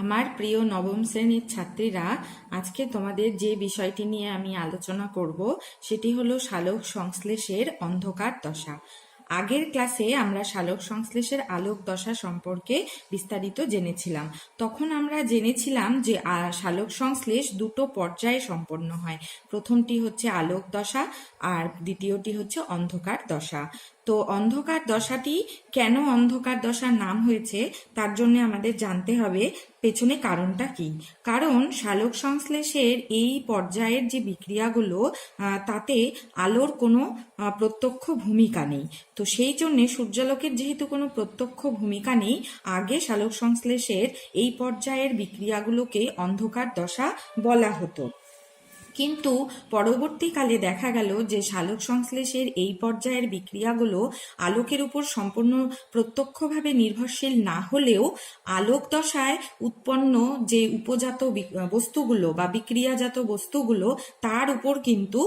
আমার প্রিয় নবম শ্রেণীর ছাত্রীরা, আজকে তোমাদের যে বিষয়টি নিয়ে আমি আলোচনা করব সেটি হলো সালোক সংশ্লেষের অন্ধকার দশা। আগের ক্লাসে আমরা সালোক সংশ্লেষের আলোক দশা সম্পর্কে বিস্তারিত জেনেছিলাম। তখন আমরা জেনেছিলাম যে সালোক সংশ্লেষ দুটো পর্যায়ে সম্পন্ন হয়। প্রথমটি হচ্ছে আলোক দশা আর দ্বিতীয়টি হচ্ছে অন্ধকার দশা। তো অন্ধকার দশাটি কেন অন্ধকার দশার নাম হয়েছে তার জন্য আমাদের জানতে হবে পেছনে কারণটা কি। কারণ সালোক সংশ্লেষের এই পর্যায়ের যে বিক্রিয়াগুলো তাতে আলোর কোনো প্রত্যক্ষ ভূমিকা নেই। তো সেই জন্য সূর্যালোকের যেহেতু কোনো প্রত্যক্ষ ভূমিকা নেই, আগে সালোক সংশ্লেষের এই পর্যায়ের বিক্রিয়াগুলোকে অন্ধকার দশা বলা হতো। কিন্তু পরবর্তীকালে দেখা গেল যে সালোক সংশ্লেষের এই পর্যায়ের বিক্রিয়াগুলো আলোকের উপর সম্পূর্ণ প্রত্যক্ষভাবে নির্ভরশীল না হলেও আলোক দশায় উৎপন্ন যে উপজাত বস্তুগুলো বা বিক্রিয়াজাত বস্তুগুলো তার উপর কিন্তু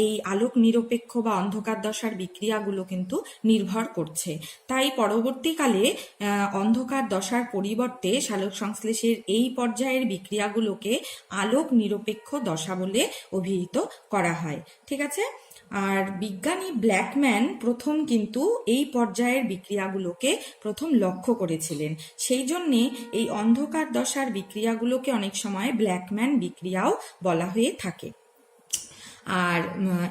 এই আলোক নিরপেক্ষ বা অন্ধকার দশার বিক্রিয়াগুলো কিন্তু নির্ভর করছে। তাই পরবর্তীকালে অন্ধকার দশার পরিবর্তে সালোক সংশ্লেষের এই পর্যায়ের বিক্রিয়াগুলোকে আলোক নিরপেক্ষ দশা বলে অভিহিত করা হয়। ঠিক আছে। আর বিজ্ঞানী ব্ল্যাকম্যান প্রথম কিন্তু এই পর্যায়ের বিক্রিয়াগুলোকে প্রথম লক্ষ্য করেছিলেন। সেই জন্যে এই অন্ধকার দশার বিক্রিয়াগুলোকে অনেক সময় ব্ল্যাকম্যান বিক্রিয়াও বলা হয়ে থাকে। আর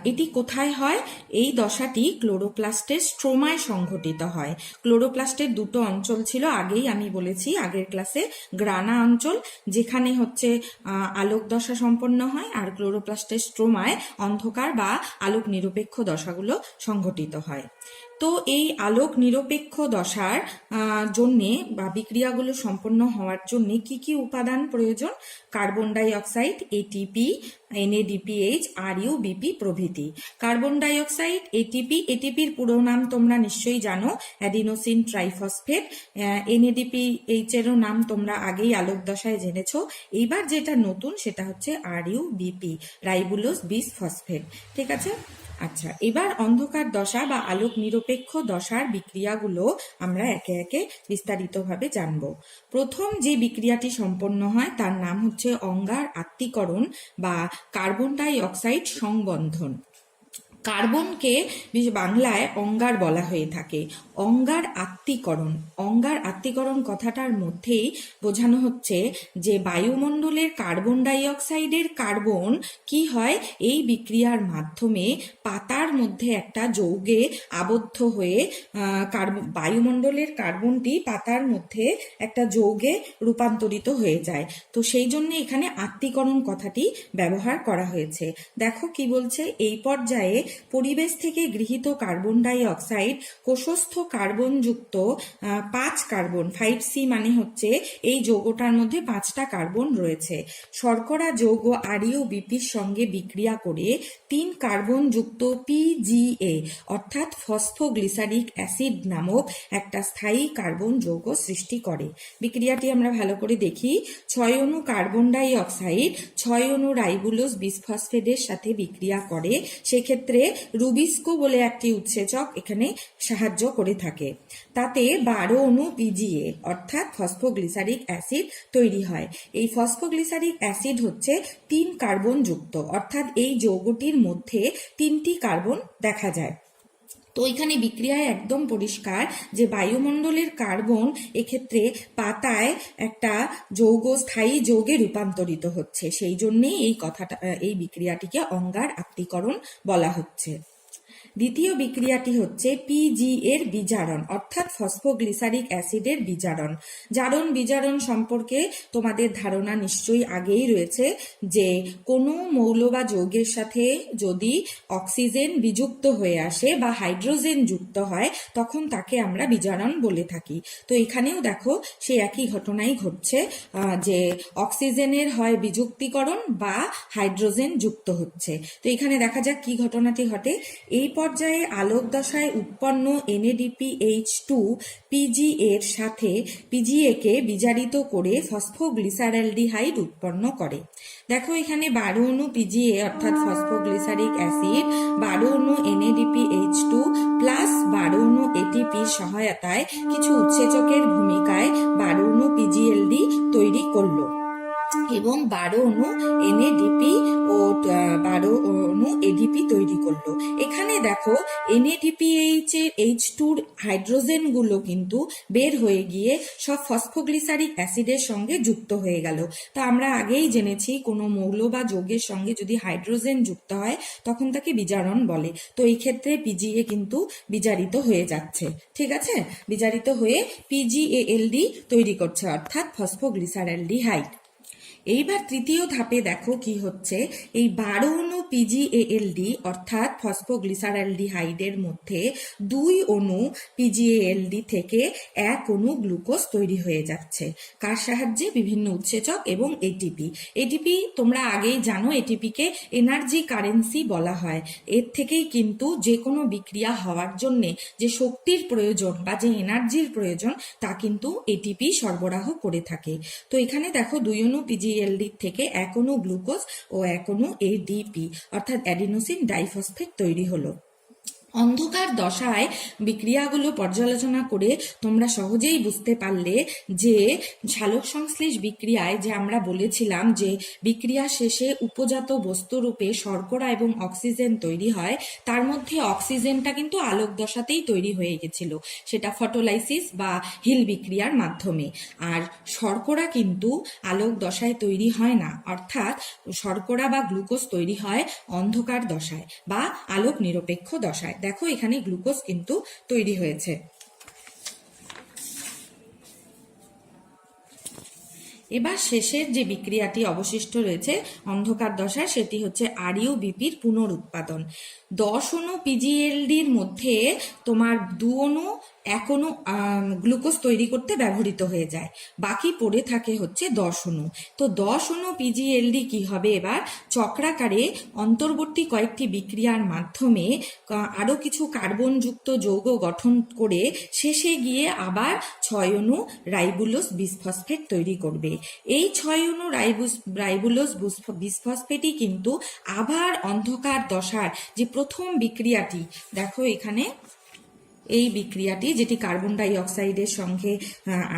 এটি কোথায় হয়? এই দশাটি ক্লোরোপ্লাস্টের স্ট্রোমায় সংঘটিত হয়। ক্লোরোপ্লাস্টের দুটো অঞ্চল ছিল, আগেই আমি বলেছি আগের ক্লাসে। গ্রানা অঞ্চল যেখানে হচ্ছে আলোক দশা সম্পন্ন হয়, আর ক্লোরোপ্লাস্টের স্ট্রোমায় অন্ধকার বা আলোক নিরপেক্ষ দশাগুলো সংঘটিত হয়। তো এই আলোক নিরপেক্ষ দশার জন্যে বা বিক্রিয়াগুলো সম্পন্ন হওয়ার জন্য কি কি উপাদান প্রয়োজন? Carbon die oxide, ATP, NADPH, RuBP প্রভৃতি। কার্বন ডাই অক্সাইড, এটিপির পুরো নাম তোমরা নিশ্চয়ই জানো, অ্যাডিনোসিন ট্রাইফসফেট। NADPH এরও নাম তোমরা আগেই আলোক দশায় জেনেছো। এইবার যেটা নতুন সেটা হচ্ছে RuBP, রাইবুলোজ বিসফসফেট। ঠিক আছে। আচ্ছা, এবার অন্ধকার দশা বা আলোক নিরপেক্ষ দশার বিক্রিয়াগুলো আমরা একে একে বিস্তারিতভাবে জানব। প্রথম যে বিক্রিয়াটি সম্পন্ন হয় তার নাম হচ্ছে অঙ্গার আত্তীকরণ বা কার্বন ডাই অক্সাইড সংবন্ধন। কার্বনকে বাংলায় অঙ্গার বলা হয়ে থাকে। অঙ্গার আত্তীকরণ কথাটার মধ্যেই বোঝানো হচ্ছে যে বায়ুমণ্ডলের কার্বন ডাই অক্সাইডের কার্বন কি হয়, এই বিক্রিয়ার মাধ্যমে পাতার মধ্যে একটা যৌগে আবদ্ধ হয়ে বায়ুমণ্ডলের কার্বনটি পাতার মধ্যে একটা যৌগে রূপান্তরিত হয়ে যায়। তো সেই জন্য এখানে আত্তীকরণ কথাটি ব্যবহার করা হয়েছে। দেখো কি বলছে, এই পর্যায়ে পরিবেশ থেকে গৃহীত carbon die oxide কোষস্থ কার্বনযুক্ত 5 carbon, 5C মানে হচ্ছে এই যৌগটার মধ্যে 5টা কার্বন রয়েছে, শর্করা যৌগ RuBPর সঙ্গে বিক্রিয়া করে 3 কার্বন যুক্ত PGA অর্থাৎ ফসফোগ্লিসারিক অ্যাসিড নামক একটা স্থায়ী কার্বন যৌগ সৃষ্টি করে। বিক্রিয়াটি আমরা ভালো করে দেখি। 6 অণু কার্বন ডাই অক্সাইড 6 অণু রাইবুলোজ বিসফসফেটের সাথে বিক্রিয়া করে। সেক্ষেত্রে রুবিস্কো বলে একটি উৎসেচক এখানে সাহায্য করে থাকে। তাতে 12 অণু PGA অর্থাৎ ফসফোগ্লিসারিক অ্যাসিড তৈরি হয়। এই ফসফোগ্লিসারিক অ্যাসিড হচ্ছে 3 কার্বন যুক্ত, অর্থাৎ এই যৌগটির মধ্যে 3টি কার্বন দেখা যায়। তো এখানে বিক্রিয়ায় একদম পরিষ্কার যে বায়ুমণ্ডলের কার্বন এক্ষেত্রে পাতায় একটা স্থায়ী যৌগে রূপান্তরিত হচ্ছে। সেই জন্যেই এই বিক্রিয়াটিকে অঙ্গার আত্তীকরণ বলা হচ্ছে। দ্বিতীয় বিক্রিয়াটি হচ্ছে PGA এর বিজারণ অর্থাৎ ফসফোগ্লিসারিক অ্যাসিডের বিজারণ। জারণ বিজারণ সম্পর্কে তোমাদের ধারণা নিশ্চয়ই আগেই রয়েছে যে কোনো মৌল বা যৌগের সাথে যদি অক্সিজেন বিযুক্ত হয়ে আসে বা হাইড্রোজেন যুক্ত হয় তখন তাকে আমরা বিজারণ বলে থাকি। তো এখানেও দেখো সেই একই ঘটনাই ঘটছে, যে অক্সিজেনের হয় বিযুক্তিকরণ বা হাইড্রোজেন যুক্ত হচ্ছে। তো এখানে দেখা যাক কি ঘটনাটি ঘটে। এই পর্যায়ে আলোক দশায় উৎপন্ন NADPH2 PGA এর সাথে PGA কে বিজারিত করে ফসফোগ্লিসারালডিহাইড উৎপন্ন করে। দেখো এখানে 12 অণু PGA অর্থাৎ ফসফোগ্লিসারিক অ্যাসিড, 12 অণু NADPH2 প্লাস 12 অণু এটিপির সহায়তায় কিছু উৎসেচকের ভূমিকায় 12 অণু পিজিএলডি তৈরি করলো এবং 12 অণু এনএডিপি ও 12 অণু এডিপি তৈরি করলো। এখানে দেখো এনএডিপিএইচ এর H2 হাইড্রোজেন গুলো কিন্তু বের হয়ে গিয়ে সব ফসফোগ্লিসারিক অ্যাসিডের সঙ্গে যুক্ত হয়ে গেল। তা আমরা আগেই জেনেছি কোনো মৌল বা যৌগের সঙ্গে যদি হাইড্রোজেন যুক্ত হয় তখন তাকে বিজারণ বলে। তো এই ক্ষেত্রে পিজিএ কিন্তু বিজারিত হয়ে যাচ্ছে, ঠিক আছে, বিজারিত হয়ে পিজিএএলডি তৈরি করছে, অর্থাৎ ফসফোগ্লিসারালডিহাইড। এইবার তৃতীয় ধাপে দেখো কি হচ্ছে, এই 12 অণু পিজিএএলডি অর্থাৎ ফসফোগ্লিসারালডিহাইডের মধ্যে 2 অণু পিজিএএলডি থেকে 1 অণু গ্লুকোজ তৈরি হয়ে যাচ্ছে। কার সাহায্যে? বিভিন্ন উৎসেচক এবং এটিপি। এটিপি তোমরা আগেই জানো, এটিপিকে এনার্জি কারেন্সি বলা হয়। এর থেকেই কিন্তু যে কোনো বিক্রিয়া হওয়ার জন্যে যে শক্তির প্রয়োজন বা যে এনার্জির প্রয়োজন তা কিন্তু এটিপি সরবরাহ করে থাকে। তো এখানে দেখো 2 অণু পিজিএলডি থেকে 1 অণু গ্লুকোজ ও 1 অণু এডিপি অর্থাৎ অ্যাডিনোসিন ডাইফসফেট তৈরি হলো। অন্ধকার দশায় বিক্রিয়াগুলো পর্যালোচনা করে তোমরা সহজেই বুঝতে পারলে যে সালোক সংশ্লেষ বিক্রিয়ায় যে আমরা বলেছিলাম যে বিক্রিয়া শেষে উপজাত বস্তুরূপে শর্করা এবং অক্সিজেন তৈরি হয়, তার মধ্যে অক্সিজেনটা কিন্তু আলোক দশাতেই তৈরি হয়ে গেছিল, সেটা ফটোলাইসিস বা হিল বিক্রিয়ার মাধ্যমে। আর শর্করা কিন্তু আলোক দশায় তৈরি হয় না, অর্থাৎ শর্করা বা গ্লুকোজ তৈরি হয় অন্ধকার দশায় বা আলোক নিরপেক্ষ দশায়। দেখো এখানে গ্লুকোজ কিন্তু তৈরি হয়েছে। এবার শেষের যে বিক্রিয়াটি অবশিষ্ট রয়েছে অন্ধকার দশায়, সেটি হচ্ছে আরইউবিপির পুনরুৎপাদন। 10 অণু পিজিএলডির মধ্যে তোমার 2 অণু 1 অণু গ্লুকোজ তৈরি করতে ব্যবহৃত হয়ে যায়, বাকি পড়ে থাকে হচ্ছে 10 অণু। তো 10 অণু পিজিএলডি কি হবে, এবার চক্রাকারে অন্তর্বর্তী কয়েকটি বিক্রিয়ার মাধ্যমে আরো কিছু কার্বনযুক্ত যৌগ গঠন করে শেষে গিয়ে আবার 6 অণু রাইবুলোজ বিসফসফেট তৈরি করবে। এই 6 অণু রাইবুলোজ বিসফসফেটই কিন্তু আবার অন্ধকার দশার যে প্রথম বিক্রিয়াটি, দেখো এখানে এই বিক্রিয়াটি যেটি কার্বন ডাই অক্সাইডের সঙ্গে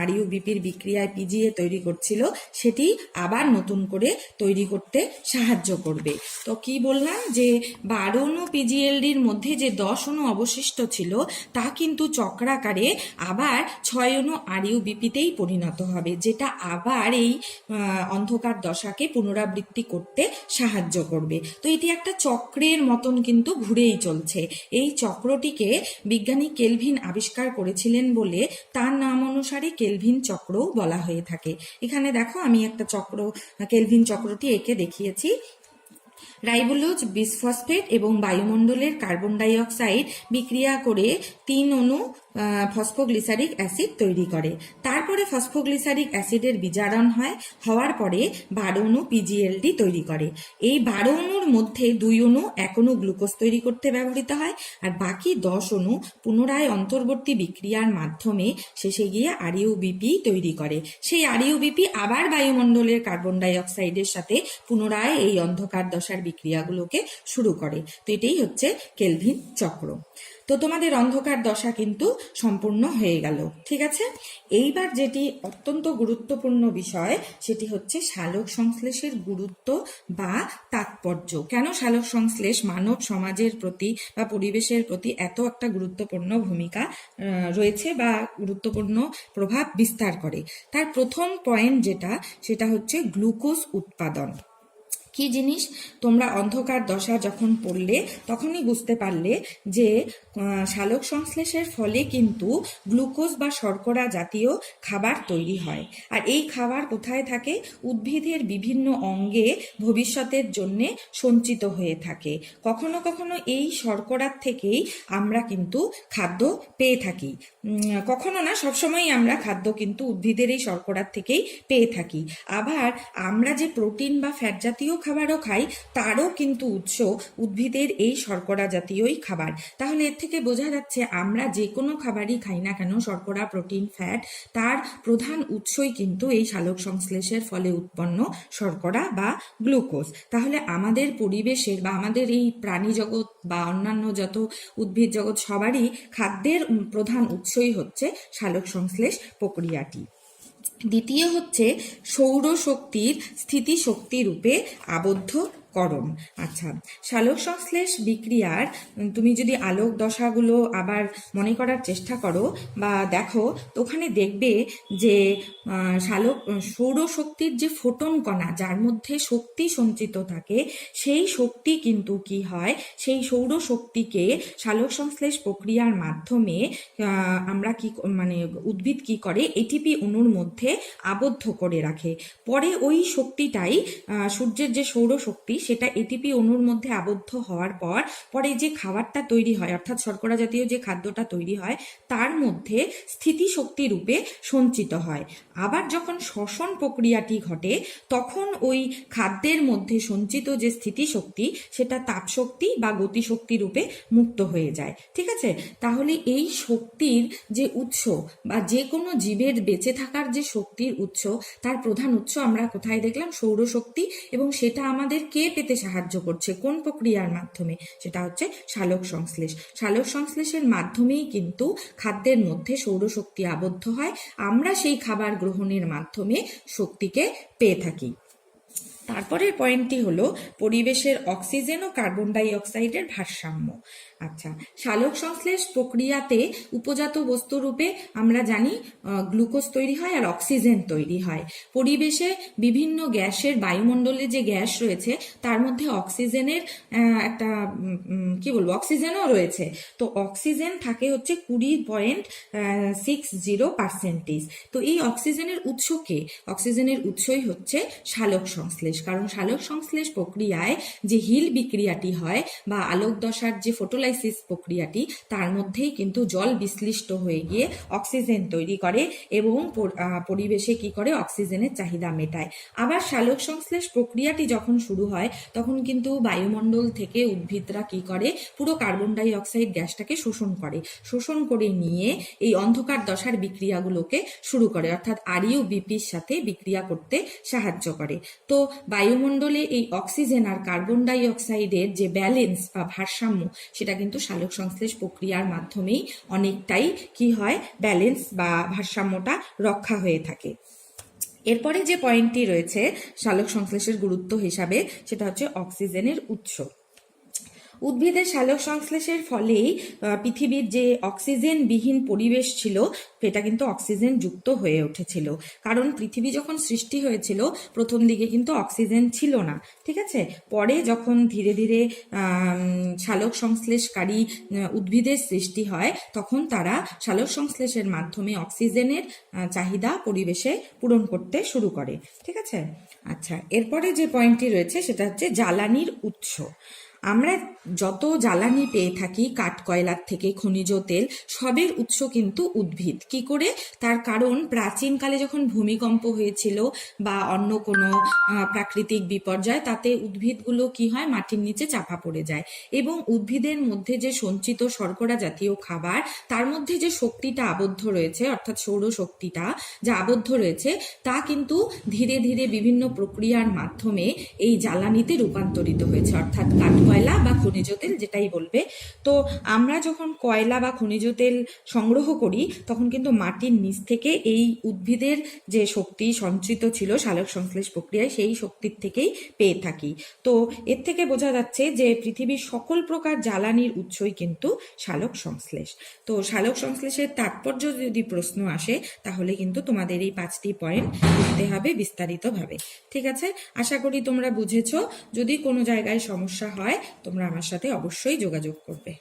আরইউবিপির বিক্রিয়ায় পিজিএ তৈরি করছিল, সেটি আবার নতুন করে তৈরি করতে সাহায্য করবে। তো কি বললাম যে 12 অণু পিজিএলডির মধ্যে যে 10 অণু অবশিষ্ট ছিল তা কিন্তু চক্রাকারে আবার 6 অণু আরইউবিপিতেই পরিণত হবে, যেটা আবার এই অন্ধকার দশাকে পুনরাবৃত্তি করতে সাহায্য করবে। তো এটি একটা চক্রের মতন কিন্তু ঘুরেই চলছে। এই চক্রটিকে বিজ্ঞানী কেলভিন আবিষ্কার করেছিলেন বলে তার নাম অনুসারে কেলভিন চক্রও বলা হয়ে থাকে। এখানে দেখো আমি একটা চক্র, কেলভিন চক্রটি এঁকে দেখিয়েছি। রাইবোলোজ বিসফসফেট এবং বায়ুমণ্ডলের কার্বন ডাই অক্সাইড বিক্রিয়া করে 3 অণু ফসফোগ্লিসারিক অ্যাসিড তৈরি করে। তারপরে ফসফোগ্লিসারিক অ্যাসিডের বিজারণ হওয়ার পরে 12 অণু পিজিএলডি তৈরি করে। এই 12 অণুর মধ্যে 2 অণু 1 অণু গ্লুকোজ তৈরি করতে ব্যবহৃত হয়, আর বাকি 10 অণু পুনরায় অন্তর্বর্তী বিক্রিয়ার মাধ্যমে শেষে গিয়ে আরইউবিপি তৈরি করে। সেই আরইউবিপি আবার বায়ুমণ্ডলের কার্বন ডাই অক্সাইডের সাথে পুনরায় এই অন্ধকার দশার বিক্রিয়াগুলোকে শুরু করে। তো এটাই হচ্ছে কেলভিন চক্র। তো তোমাদের অন্ধকার দশা কিন্তু সম্পূর্ণ হয়ে গেল, ঠিক আছে। এইবার যেটি অত্যন্ত গুরুত্বপূর্ণ বিষয় সেটি হচ্ছে সালোক সংশ্লেষের গুরুত্ব বা তাৎপর্য। কেন সালোক সংশ্লেষ মানব সমাজের প্রতি বা পরিবেশের প্রতি এত একটা গুরুত্বপূর্ণ ভূমিকা রয়েছে বা গুরুত্বপূর্ণ প্রভাব বিস্তার করে। তার প্রথম পয়েন্ট সেটা হচ্ছে গ্লুকোজ উৎপাদন। কি জিনিস, তোমরা অন্ধকার দশা যখন পড়লে তখনই বুঝতে পারলে যে সালোক সংশ্লেষের ফলে কিন্তু গ্লুকোজ বা শর্করা জাতীয় খাবার তৈরি হয়। আর এই খাবার কোথায় থাকে? উদ্ভিদের বিভিন্ন অঙ্গে ভবিষ্যতের জন্য সঞ্চিত হয়ে থাকে। কখনো কখনো এই শর্করার থেকেই আমরা কিন্তু খাদ্য পেয়ে থাকি, কখনো না, সবসময় আমরা খাদ্য কিন্তু উদ্ভিদের এই শর্করার থেকেই পেয়ে থাকি। আবার আমরা যে প্রোটিন বা ফ্যাট জাতীয় খাবারও খাই তারও কিন্তু উৎস উদ্ভিদের এই শর্করা জাতীয়ই খাবার। তাহলে এর থেকে বোঝা যাচ্ছে আমরা যে কোনো খাবারই খাই না কেন, শর্করা, প্রোটিন, ফ্যাট, তার প্রধান উৎসই কিন্তু এই সালোক সংশ্লেষের ফলে উৎপন্ন শর্করা বা গ্লুকোজ। তাহলে আমাদের পরিবেশের বা আমাদের এই প্রাণী জগৎ বা অন্যান্য যত উদ্ভিদ জগৎ সবারই খাদ্যের প্রধান উৎসই হচ্ছে সালোক সংশ্লেষ প্রক্রিয়াটি। দ্বিতীয় হচ্ছে সৌরশক্তির স্থিতিশক্তি রূপে আবদ্ধকরণ। আচ্ছা, সালোক সংশ্লেষ বিক্রিয়ার তুমি যদি আলোক দশাগুলো আবার মনে করার চেষ্টা করো বা দেখো, তো ওখানে দেখবে যে সৌরশক্তির যে ফোটন কণা, যার মধ্যে শক্তি সঞ্চিত থাকে, সেই শক্তি কিন্তু কি হয়, সেই সৌরশক্তিকে সালোক সংশ্লেষ প্রক্রিয়ার মাধ্যমে আমরা কি মানে উদ্ভিদ কি করে, এটিপি অণুর মধ্যে আবদ্ধ করে রাখে। পরে ওই শক্তিটাই সূর্যের যে সৌরশক্তি, সেটা এটিপি অণুর মধ্যে আবদ্ধ হওয়ার পর পরে যে খাবারটা তৈরি হয়, অর্থাৎ শর্করা জাতীয় যে খাদ্যটা তৈরি হয়, তার মধ্যে স্থিতিশক্তি রূপে সঞ্চিত হয়। আবার যখন শ্বসন প্রক্রিয়াটি ঘটে, তখন ওই খাদ্যের মধ্যে সঞ্চিত যে স্থিতিশক্তি, সেটা তাপশক্তি বা গতিশক্তি রূপে মুক্ত হয়ে যায়। ঠিক আছে, তাহলে এই শক্তির যে উৎস বা যে কোনো জীবের বেঁচে থাকার যে শক্তির উৎস, তার প্রধান উৎস আমরা কোথায় দেখলাম, সৌরশক্তি। এবং সেটা আমাদের কে পেতে সাহায্য করছে, কোন প্রক্রিয়ার মাধ্যমে, সেটা হচ্ছে সালোক সংশ্লেষ। সালোক সংশ্লেষের মাধ্যমেই কিন্তু খাদ্যের মধ্যে সৌরশক্তি আবদ্ধ হয়, আমরা সেই খাবার গ্রহণের মাধ্যমে শক্তিকে পেয়ে থাকি। তারপরের পয়েন্টটি হলো পরিবেশের অক্সিজেন ও কার্বন ডাই অক্সাইডের ভারসাম্য। আচ্ছা, সালোক সংশ্লেষ প্রক্রিয়াতে উপজাত বস্তু রূপে আমরা জানি গ্লুকোজ তৈরি হয় আর অক্সিজেন তৈরি হয়। পরিবেশে বিভিন্ন গ্যাসের, বায়ুমণ্ডলে যে গ্যাস রয়েছে তার মধ্যে অক্সিজেনের একটা অক্সিজেনও রয়েছে। তো অক্সিজেন থাকে হচ্ছে 20.60%। তো এই অক্সিজেনের উৎস কে? অক্সিজেনের উৎসই হচ্ছে সালোক সংশ্লেষ। কারণ সালোক সংশ্লেষ প্রক্রিয়ায় যে হিল বিক্রিয়াটি হয় বা আলোক দশার যে ফটোলাইসিস প্রক্রিয়াটি, তার মধ্যেই কিন্তু জল বিশ্লিষ্ট হয়ে গিয়ে অক্সিজেন তৈরি করে এবং পরিবেশে কি করে, অক্সিজেনের চাহিদা মেটায়। আবার সালোক সংশ্লেষ প্রক্রিয়াটি যখন শুরু হয়, তখন কিন্তু বায়ুমণ্ডল থেকে উদ্ভিদরা কি করে, পুরো কার্বন ডাই অক্সাইড গ্যাসটাকে শোষণ করে নিয়ে এই অন্ধকার দশার বিক্রিয়াগুলোকে শুরু করে, অর্থাৎ RUBPর সাথে বিক্রিয়া করতে সাহায্য করে। তো বায়ুমণ্ডলে এই অক্সিজেন আর কার্বন ডাই অক্সাইডের যে ব্যালেন্স বা ভারসাম্য, সেটা কিন্তু সালোক সংশ্লেষ প্রক্রিয়ার মাধ্যমেই অনেকটাই কি হয়, ব্যালেন্স বা ভারসাম্যটা রক্ষা হয়ে থাকে। এরপরে যে পয়েন্টটি রয়েছে সালোক সংশ্লেষের গুরুত্ব হিসাবে, সেটা হচ্ছে অক্সিজেনের উৎস। উদ্ভিদের সালোক সংশ্লেষের ফলেই পৃথিবীর যে অক্সিজেনবিহীন পরিবেশ ছিল, সেটা কিন্তু অক্সিজেন যুক্ত হয়ে উঠেছিল। কারণ পৃথিবী যখন সৃষ্টি হয়েছিল, প্রথম দিকে কিন্তু অক্সিজেন ছিল না। ঠিক আছে, পরে যখন ধীরে ধীরে সালোক সংশ্লেষকারী উদ্ভিদের সৃষ্টি হয়, তখন তারা সালোক সংশ্লেষের মাধ্যমে অক্সিজেনের চাহিদা পরিবেশে পূরণ করতে শুরু করে। ঠিক আছে, আচ্ছা, এরপরে যে পয়েন্টটি রয়েছে সেটা হচ্ছে জ্বালানির উৎস। আমরা যত জ্বালানি পেয়ে থাকি, কাঠ কয়লার থেকে খনিজ তেল, সবের উৎস কিন্তু উদ্ভিদ। কি করে? তার কারণ প্রাচীনকালে যখন ভূমিকম্প হয়েছিল বা অন্য কোনো প্রাকৃতিক বিপর্যয়, তাতে উদ্ভিদগুলো কি হয়, মাটির নিচে চাপা পড়ে যায় এবং উদ্ভিদের মধ্যে যে সঞ্চিত শর্করা জাতীয় খাবার, তার মধ্যে যে শক্তিটা আবদ্ধ রয়েছে, অর্থাৎ সৌরশক্তিটা যা আবদ্ধ রয়েছে, তা কিন্তু ধীরে ধীরে বিভিন্ন প্রক্রিয়ার মাধ্যমে এই জ্বালানিতে রূপান্তরিত হয়েছে, অর্থাৎ কাঠ কয়লা বা খনিজ তেল যেটাই বলবে। তো আমরা যখন কয়লা বা খনিজ তেল সংগ্রহ করি, তখন কিন্তু মাটির নিচ থেকে এই উদ্ভিদের যে শক্তি সঞ্চিত ছিল সালোক সংশ্লেষ প্রক্রিয়ায়, সেই শক্তির থেকেই পেয়ে থাকি। তো এর থেকে বোঝা যাচ্ছে যে পৃথিবীর সকল প্রকার জ্বালানির উৎসই কিন্তু সালোক সংশ্লেষ। তো সালোক সংশ্লেষের তাৎপর্য যদি প্রশ্ন আসে, তাহলে কিন্তু তোমাদের এই 5টি পয়েন্ট লিখতে হবে বিস্তারিতভাবে। ঠিক আছে, আশা করি তোমরা বুঝেছো। যদি কোনো জায়গায় সমস্যা হয়, তোমরা আমার সাথে অবশ্যই যোগাযোগ করবে।